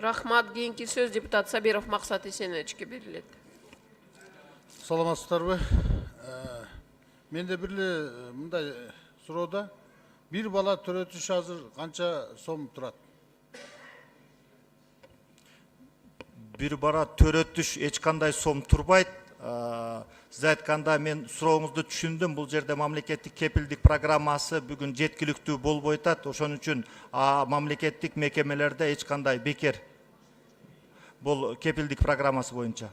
Рахмат. Кийинки сөз депутат Сабиров Максат Эсеновичке берилет. Саламатсыздарбы? Менде бирле мындай суроодо бир бала төрөтүш азыр канча сом турат? Бир бара төрөтүш эч кандай сом турбайт. Сиз айтканда мен сурооңузду түшүндүм. Бул жерде мамлекеттик кепилдик программасы бүгүн жеткиликтүү болбой атат. Ошон үчүн мамлекеттик мекемелерде эч кандай бекер бул кепилдик программасы боюнча.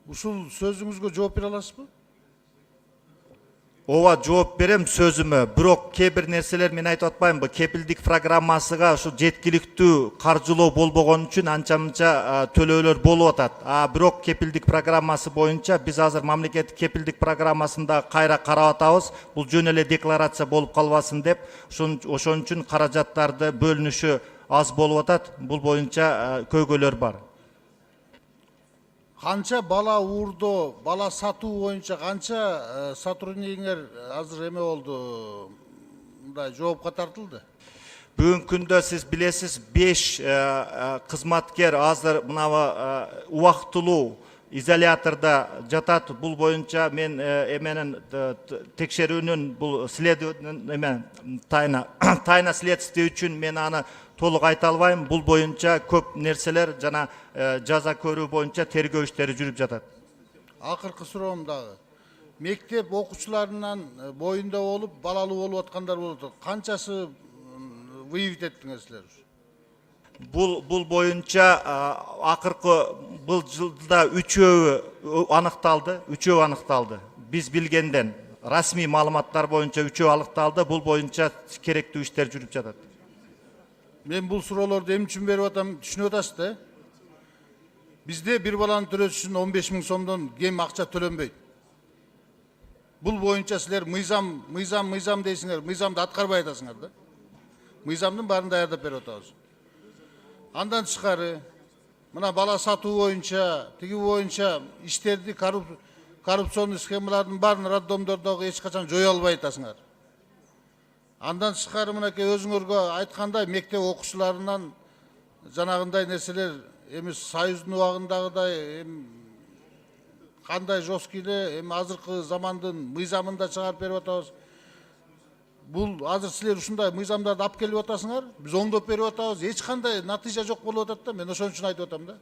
Ушул сөзүңүзгө жооп бере аласызбы? Ооба, жооп берем сөзүмө. Бирок кээ бир нерселер мен айтып атпаймынбы? Кепилдик программасыга ушу жеткиликтүү каржылоо болбогон үчүн анча-мынча төлөөлөр болуп атат. Бирок кепилдик программасы боюнча биз азыр мамлекеттик кепилдик программасында кайра карап атабыз. Бул жөн эле декларация болуп калбасын деп, ошон үчүн каражаттарды бөлүнүшү аз болуп атат. Бул боюнча көйгөйлөр бар. Канча бала уурдоо, бала сатуу боюнча канча сотруднигиңер азыр эме болду? Мындай жоопко тартылды? Бүгүнкү күндө сиз билесиз 5 кызматкер азыр мына убактылуу изоляторда жатат. Бул боюнча мен эменин текшерүүнүн бул следовательный эме тайна следствие үчүн мен аны толук айта албайм. Бул боюнча көп нерселер жана жаза көрүү боюнча тергөө иштери жүрүп жатат. Акыркы суроом дагы. Мектеп окуучуларынан боюнда болуп, балалуу болуп аткандар болуп атат. Канчасы выявить эттиңер силер? Бул боюнча акыркы бул жылда 3 аныкталды. Биз билгенден расмий маалыматтар боюнча 3 аныкталды. Бул боюнча керектүү иштер жүрүп жатат. Мен бул суроолорду эмне үчүн берип атам, түшүнүп атасыз да? Бизде бир баланы төрөтүш үчүн 15 000 сомдон кем акча төлөнбөйт. Бул боюнча силер мыйзам дейсиңер, мыйзамды аткарбай атасыңар да. Мыйзамдын баарын даярдап берип атабыз. Андан тышкары, мына бала сатуу боюнча, тиги боюнча иштерди, коррупционный схемалардын баарын роддомдордогу эч качан жое албай атасыңар. Андан тышкары мынакей өзүңөргө айткандай мектеп окуучуларынан жанагындай нерселер эми союздун убагындагыдай кандай жесткий эле эми азыркы замандын мыйзамында чыгарып берип атабыз. Бул азыр силер ушундай мыйзамдарды алып келип атасыңар, биз оңдоп берип атабыз. Эч кандай натыйжа жок болуп атат да, мен ошон үчүн айтып атам да.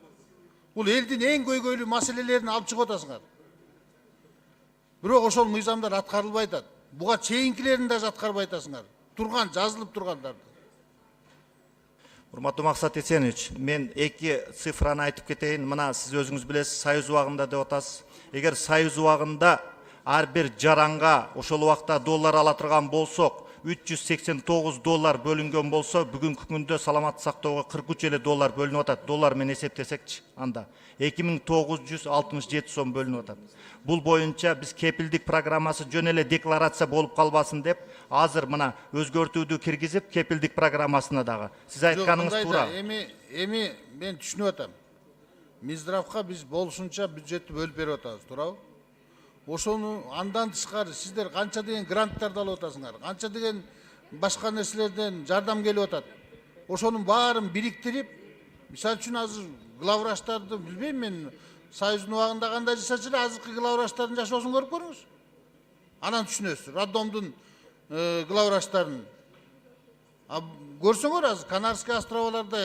Бул элдин эң көйгөйлүү маселелерин алып чыгып атасыңар. Бирок ошол мыйзамдар аткарылбай атат. Буга чейинкилерин да аткарбай атасыңар. Жазылып тургандарды. Урматтуу Максат Эсенович, мен 2 цифраны айтып кетейин. Мына сиз өзүңүз билесиз, Союз убагында деп атасыз. Эгер Союз убагында ар бир жаранга ошол убакта доллар ала турган болсок, $389 бөлүнгөн болсо, бүгүнкү күндө саламатты сактоого 43 эле доллар бөлүнүп атат. Доллар менен эсептесекчи, анда 2967 сом бөлүнүп атат. Бул боюнча биз кепилдик программасы жөн эле декларация болуп калбасын деп, азыр мына өзгөртүүдү киргизип кепилдик программасына дагы. Сиз айтканыңыз туура. Эми мен түшүнүп атам. Минздравка биз болушунча бюджетти бөлүп берип атабыз, туурабы? Ошону андан тышкары сиздер канча деген гранттарды алып атасыңар, канча деген башка нерселерден жардам келип атат. Ошонун баарын бириктирип, мисалы үчүн азыр главврачтарды билбейм мен, Союздун убагында кандай жашачу эле, азыркы главврачтардын жашоосун көрүп көрүңүз. Анан түшүнөсүз, роддомдун главврачтарын. Көрсөңөр азыр Канарский островаларда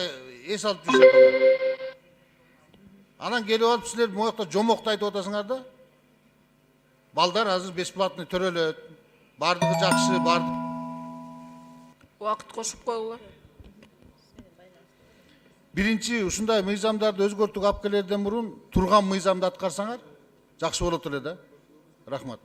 эс алып жүрүшөт. Анан келип алып силер моякта жомокто айтып атасыңар да. Балдар азыр бесплатный төрөлөт. Бардыгы жакшы, бардыгы. Убакыт кошуп коюла. Биринчи ушундай мыйзамдарды өзгөртүп алып келерден мурун турган мыйзамды аткарсаңар, жакшы болот эле да. Рахмат.